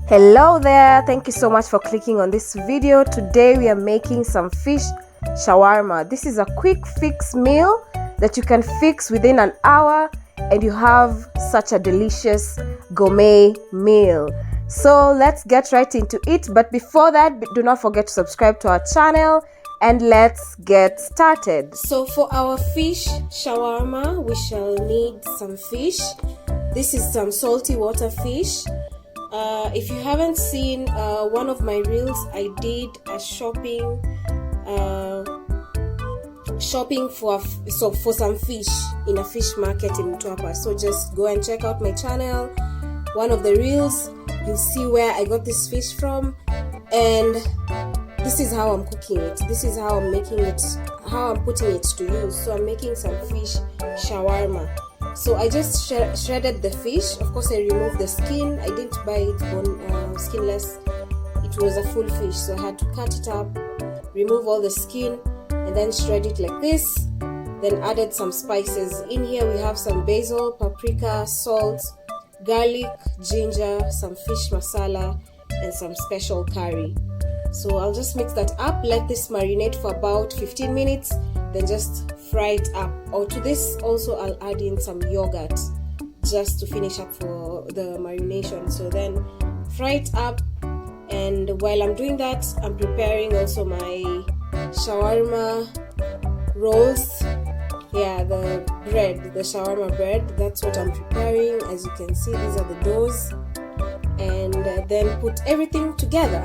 Hello there, thank you so much for clicking on this video. Today we are making some fish shawarma. This is a quick fix meal that you can fix within an hour and you have such a delicious gourmet meal. So let's get right into it, but before that, do not forget to subscribe to our channel and let's get started. So for our fish shawarma, we shall need some fish. This is some salty water fish. If you haven't seen one of my reels, I did a shopping for some fish in a fish market in Mtwapa. So just go and check out my channel, one of the reels. You'll see where I got this fish from, and this is how I'm cooking it. This is how I'm making it, how I'm putting it to use. So I'm making some fish shawarma. So I just shredded the fish. Of course, I removed the skin. I didn't buy it skinless. It was a full fish, so I had to cut it up, remove all the skin, and then shred it like this. Then added some spices. In here we have some basil, paprika, salt, garlic, ginger, some fish masala, and some special curry. So I'll just mix that up, let this marinate for about 15 minutes, then just fry it up. Or to this also I'll add in some yogurt just to finish up for the marination. So then fry it up, and while I'm doing that, I'm preparing also my shawarma rolls. Yeah, the bread, the shawarma bread, that's what I'm preparing. As you can see, these are the doughs, and then put everything together.